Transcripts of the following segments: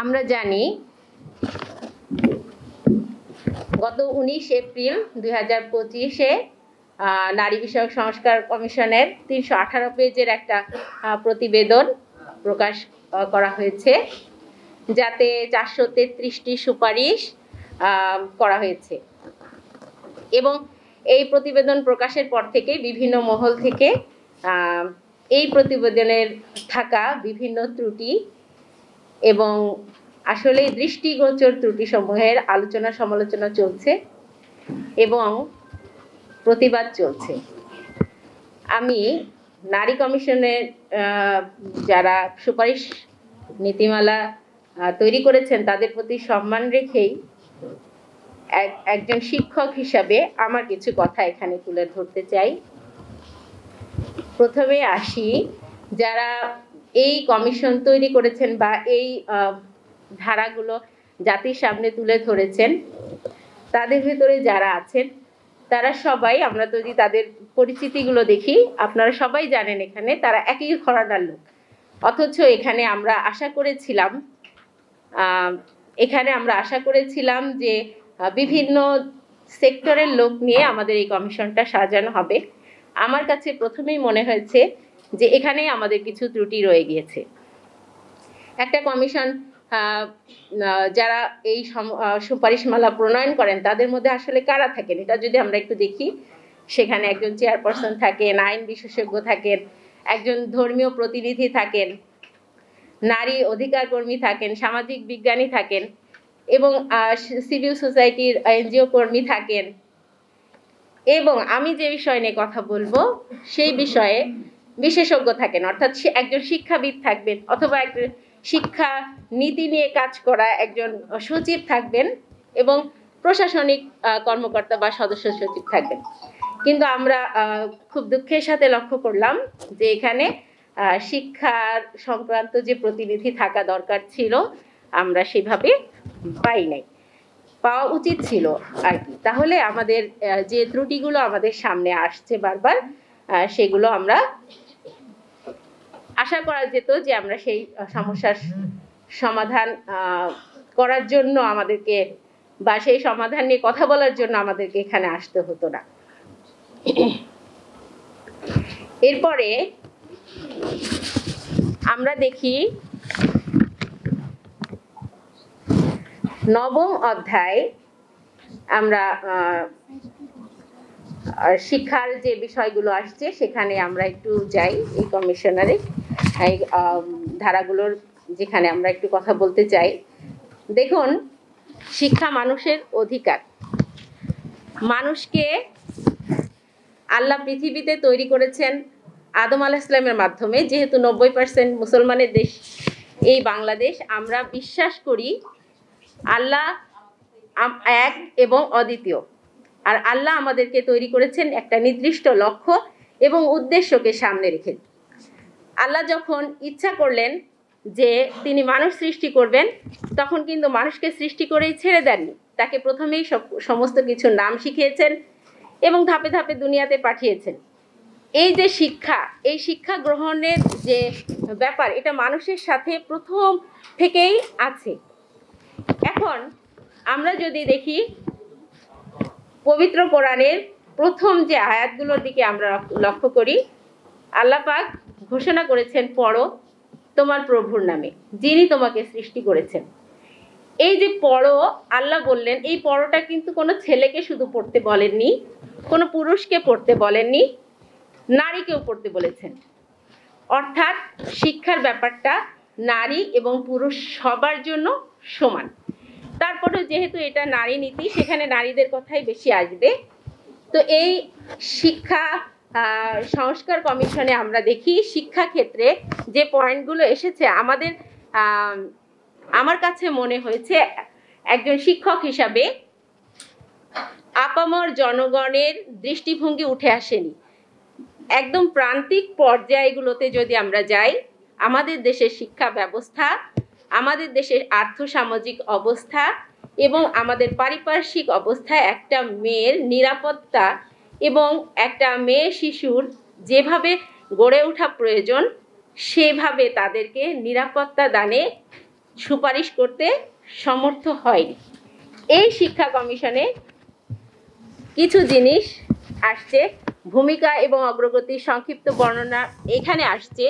আমরা জানি গত 19 এপ্রিল 2025-এ নারী বিষয়ক সংস্কার কমিশনের 318 পেজের একটা প্রতিবেদন প্রকাশ করা হয়েছে, যাতে 433টি সুপারিশ করা হয়েছে। এবং এই প্রতিবেদন প্রকাশের পর থেকে বিভিন্ন মহল থেকে এই প্রতিবেদনের থাকা বিভিন্ন ত্রুটি এবং আসলে দৃষ্টিগোচর ত্রুটি সমূহের আলোচনা সমালোচনা চলছে এবং প্রতিবাদ চলছে। আমি নারী কমিশনের যারা সুপারিশ নীতিমালা তৈরি করেছেন তাদের প্রতি সম্মান রেখেই একজন শিক্ষক হিসাবে আমার কিছু কথা এখানে তুলে ধরতে চাই। প্রথমে আসি, যারা এই কমিশন তৈরি করেছেন বা এই ধারাগুলো জাতির সামনে তুলে ধরেছেন, তাদের ভেতরে যারা আছেন তারা সবাই, আমরা যদি তাদের পরিচিতিগুলো দেখি, আপনারা সবাই জানেন এখানে তারা একই ঘরানার লোক। অথচ এখানে আমরা আশা করেছিলাম যে বিভিন্ন সেক্টরের লোক নিয়ে আমাদের এই কমিশনটা সাজানো হবে। আমার কাছে প্রথমেই মনে হয়েছে যে এখানেই আমাদের কিছু ত্রুটি রয়ে গিয়েছে। একটা কমিশন যারা এই সুপারিশমালা প্রণয়ন করেন তাদের মধ্যে আসলে কারা থাকেন এটা যদি আমরা একটু দেখি, সেখানে একজন চেয়ারপারসন থাকেন, আইন বিশেষজ্ঞ থাকেন, একজন ধর্মীয় প্রতিনিধি থাকেন, নারী অধিকার কর্মী থাকেন, সামাজিক বিজ্ঞানী থাকেন এবং সিভিল সোসাইটির এনজিও কর্মী থাকেন। এবং আমি যে বিষয় নিয়ে কথা বলবো সেই বিষয়ে বিশেষজ্ঞ থাকেন, অর্থাৎ একজন শিক্ষাবিদ থাকবেন অথবা একজন শিক্ষা নীতি নিয়ে কাজ করা একজন সচিব থাকবেন এবং প্রশাসনিক কর্মকর্তা বা সদস্য সচিব থাকবেন। কিন্তু আমরা খুব দুঃখের সাথে লক্ষ্য করলাম যে এখানে শিক্ষার সংক্রান্ত যে প্রতিনিধি থাকা দরকার ছিল আমরা সেভাবে পাই নাই, পাওয়া উচিত ছিল আর কি। তাহলে আমাদের যে ত্রুটিগুলো আমাদের সামনে আসছে বারবার, সেগুলো আমরা আশা করা যেত যে আমরা সেই সমস্যার সমাধান করার জন্য আমাদেরকে বা সেই সমাধান নিয়ে কথা বলার জন্য আমাদেরকে এখানে আসতে হতো না। এরপরে আমরা দেখি নবম অধ্যায়, আমরা শিক্ষার যে বিষয়গুলো আসছে সেখানে আমরা একটু যাই। এই কমিশনারে এই ধারাগুলোর যেখানে আমরা একটু কথা বলতে চাই। দেখুন, শিক্ষা মানুষের অধিকার। মানুষকে আল্লাহ পৃথিবীতে তৈরি করেছেন আদম আলাইহিস সালামের মাধ্যমে। যেহেতু 90% মুসলমানের দেশ এই বাংলাদেশ, আমরা বিশ্বাস করি আল্লাহ এক এবং অদ্বিতীয়। আর আল্লাহ আমাদেরকে তৈরি করেছেন একটা নির্দিষ্ট লক্ষ্য এবং উদ্দেশ্যকে সামনে রেখে। আল্লাহ যখন ইচ্ছা করলেন যে তিনি মানুষ সৃষ্টি করবেন, তখন কিন্তু মানুষকে সৃষ্টি করেই ছেড়ে দেননি। তাকে প্রথমেই সমস্ত কিছুর নাম শিখিয়েছেন এবং ধাপে ধাপে দুনিয়াতে পাঠিয়েছেন। এই যে শিক্ষা, এই শিক্ষা গ্রহণের যে ব্যাপার, এটা মানুষের সাথে প্রথম থেকেই আছে। এখন আমরা যদি দেখি পবিত্র কোরআনের প্রথম যে আয়াতগুলোর দিকে আমরা লক্ষ্য করি, আল্লাহ পাক ঘোষণা করেছেন, পড়ো তোমার প্রভুর নামে যিনি তোমাকে সৃষ্টি করেছেন। এই যে পড়ো, আল্লাহ বললেন, এই পড়োটা কিন্তু কোনো ছেলেকে শুধু পড়তে বলেননি, কোনো পুরুষকে পড়তে বলেননি, নারীকেও পড়তে বলেছেন। অর্থাৎ শিক্ষার ব্যাপারটা নারী এবং পুরুষ সবার জন্য সমান। তারপরে যেহেতু এটা নারী নীতি, সেখানে নারীদের কথাই বেশি আসবে। তো এই শিক্ষা সংস্কার কমিশনে আমরা দেখি শিক্ষা ক্ষেত্রে যে পয়েন্টগুলো এসেছে, আমার কাছে মনে হয়েছে একজন শিক্ষক হিসাবে আপামর জনগণের দৃষ্টিভঙ্গি উঠে আসেনি। একদম প্রান্তিক পর্যায়গুলোতে যদি আমরা যাই, আমাদের দেশের শিক্ষা ব্যবস্থা, আমাদের দেশের আর্থসামাজিক অবস্থা এবং আমাদের পারিপার্শ্বিক অবস্থায় একটা মেয়ের নিরাপত্তা এবং একটা মেয়ে শিশুর যেভাবে গড়ে ওঠা প্রয়োজন, সেভাবে তাদেরকে নিরাপত্তা দানে সুপারিশ করতে সমর্থ হয়নি। এই শিক্ষা কমিশনে কিছু জিনিস আসছে, ভূমিকা এবং অগ্রগতির সংক্ষিপ্ত বর্ণনা এখানে আসছে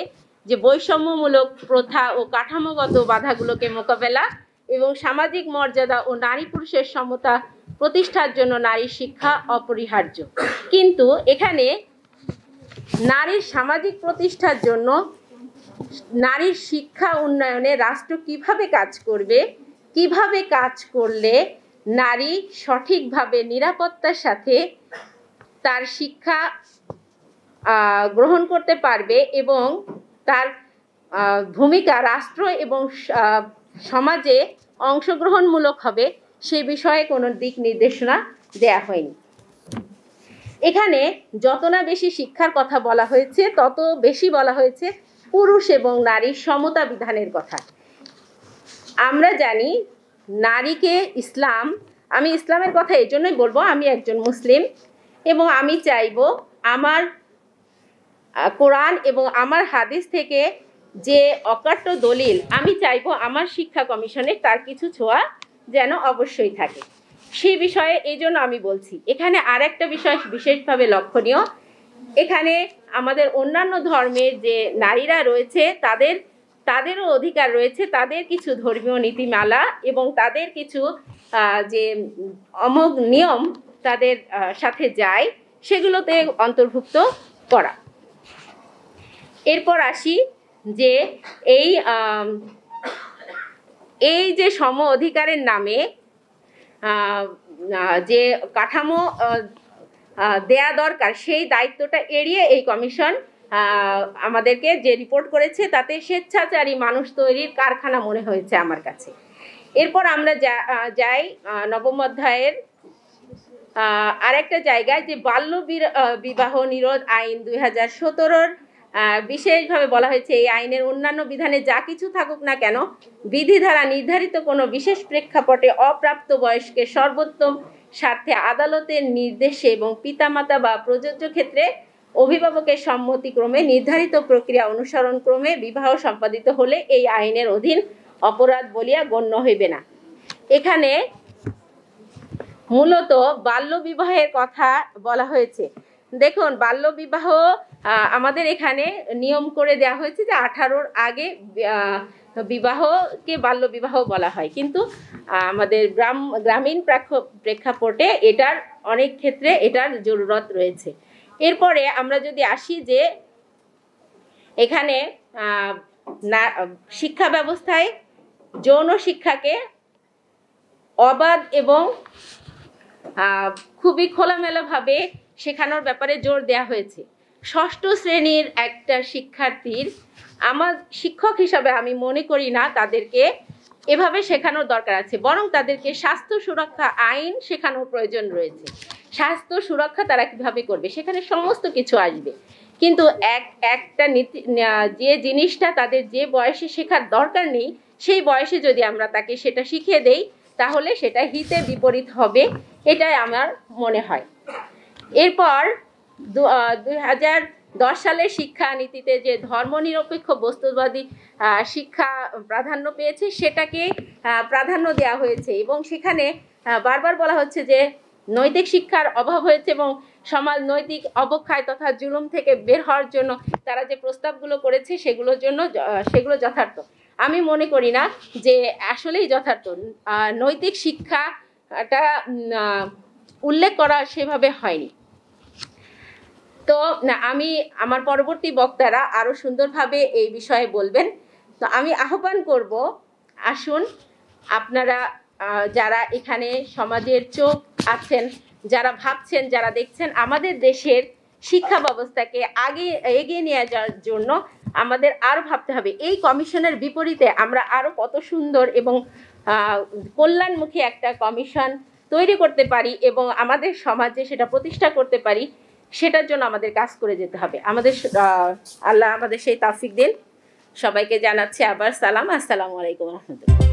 যে বৈষম্যমূলক প্রথা ও কাঠামোগত বাধাগুলোকে মোকাবেলা এবং সামাজিক মর্যাদা ও নারী পুরুষের সমতা প্রতিষ্ঠার জন্য নারী শিক্ষা অপরিহার্য। কিন্তু এখানে নারীর সামাজিক প্রতিষ্ঠার জন্য নারীর শিক্ষা উন্নয়নে রাষ্ট্র কিভাবে কাজ করবে, কিভাবে কাজ করলে নারী সঠিকভাবে নিরাপত্তার সাথে তার শিক্ষা গ্রহণ করতে পারবে এবং তার ভূমিকা রাষ্ট্র এবং সমাজে অংশগ্রহণমূলক হবে, সে বিষয়ে কোনো দিক নির্দেশনা দেয়া হয়নি। এখানে যত না বেশি শিক্ষার কথা বলা হয়েছে, তত বেশি বলা হয়েছে পুরুষ এবং নারীর সমতা বিধানের কথা। আমরা জানি নারীকে ইসলাম, আমি ইসলামের কথা এই জন্যই বলবো, আমি একজন মুসলিম এবং আমি চাইবো আমার কোরআন এবং আমার হাদিস থেকে যে অকাট্য দলিল, আমি চাইবো আমার শিক্ষা কমিশনে তার কিছু ছোঁয়া যেন অবশ্যই থাকে। সেই বিষয়ে এই জন্য আমি বলছি। এখানে আরেকটা বিষয় বিশেষভাবে লক্ষণীয়, এখানে আমাদের অন্যান্য ধর্মের যে নারীরা রয়েছে তাদেরও অধিকার রয়েছে, তাদের কিছু ধর্মীয় নীতিমালা এবং তাদের কিছু যে অমোঘ নিয়ম তাদের সাথে যায়, সেগুলোতে অন্তর্ভুক্ত করা। এরপর আসি যে এই যে সম অধিকারের নামে যে কাঠামো দেয়া দরকার, সেই দায়িত্বটা এড়িয়ে এই কমিশন আমাদেরকে যে রিপোর্ট করেছে তাতে স্বেচ্ছাচারী মানুষ তৈরির কারখানা মনে হয়েছে আমার কাছে। এরপর আমরা যাই নবম অধ্যায়ের আরেকটা জায়গায়, যে বাল্য বিবাহ নিরোধ আইন 2017 বিশেষভাবে বলা হয়েছে এই আইনের অন্যান্য বিধানে যা কিছু থাকুক না কেন, বিধি দ্বারা নির্ধারিত কোনো বিশেষ প্রেক্ষাপটে অপ্রাপ্ত বয়স্কের সর্বোত্তম স্বার্থে আদালতের নির্দেশে এবং পিতামাতা বা প্রযোজ্য ক্ষেত্রে অভিভাবকের সম্মতিক্রমে নির্ধারিত প্রক্রিয়া অনুসরণ ক্রমে বিবাহ সম্পাদিত হলে এই আইনের অধীন অপরাধ বলিয়া গণ্য হইবে না। এখানে মূলত বাল্য বিবাহের কথা বলা হয়েছে। দেখুন, বাল্য বিবাহ আমাদের এখানে নিয়ম করে দেওয়া হয়েছে যে 18-র আগে বিবাহকে বাল্য বিবাহ বলা হয়, কিন্তু আমাদের গ্রামীণ প্রেক্ষাপটে এটার অনেক ক্ষেত্রে এটার জরুরত রয়েছে। এরপরে আমরা যদি আসি যে এখানে শিক্ষা ব্যবস্থায় যৌন শিক্ষাকে অবাধ এবং খুবই খোলামেলাভাবে শেখানোর ব্যাপারে জোর দেওয়া হয়েছে। ষষ্ঠ শ্রেণীর একটা শিক্ষার্থীর, আমার শিক্ষক হিসাবে আমি মনে করি না তাদেরকে এভাবে শেখানোর দরকার আছে, বরং তাদেরকে স্বাস্থ্য সুরক্ষা আইন শেখানোর প্রয়োজন রয়েছে। স্বাস্থ্য সুরক্ষা তারা কিভাবে করবে, সেখানে সমস্ত কিছু আসবে, কিন্তু একটা যে জিনিসটা তাদের যে বয়সে শেখার দরকার নেই, সেই বয়সে যদি আমরা তাকে সেটা শিখিয়ে দেই তাহলে সেটা হিতে বিপরীত হবে, এটাই আমার মনে হয়। এরপর 2010 সালের শিক্ষা নীতিতে যে ধর্মনিরপেক্ষ বস্তুবাদী শিক্ষা প্রাধান্য পেয়েছে, সেটাকে প্রাধান্য দেওয়া হয়েছে এবং সেখানে বারবার বলা হচ্ছে যে নৈতিক শিক্ষার অভাব হয়েছে এবং সমাজ নৈতিক অবক্ষয় তথা জুলুম থেকে বের হওয়ার জন্য তারা যে প্রস্তাবগুলো করেছে সেগুলো যথার্থ। আমি মনে করি না যে আসলেই যথার্থ। নৈতিক শিক্ষাটা উল্লেখ করা সেভাবে হয়নি। তো আমি আমার পরবর্তী বক্তারা আরো সুন্দরভাবে এই বিষয়ে বলবেন। তো আমি আহ্বান করব, আসুন আপনারা যারা এখানে সমাজের চোখ আছেন, যারা ভাবছেন, যারা দেখছেন, আমাদের দেশের শিক্ষা ব্যবস্থাকে এগিয়ে নিয়ে যাওয়ার জন্য আমাদের আরো ভাবতে হবে। এই কমিশনের বিপরীতে আমরা আরো কত সুন্দর এবং কল্যাণমুখী একটা কমিশন তৈরি করতে পারি এবং আমাদের সমাজে সেটা প্রতিষ্ঠা করতে পারি, সেটার জন্য আমাদের কাজ করে যেতে হবে। আল্লাহ আমাদের সেই তৌফিক দিন। সবাইকে জানাচ্ছি আবার সালাম। আসসালামু আলাইকুম রহমতুল্লাহ।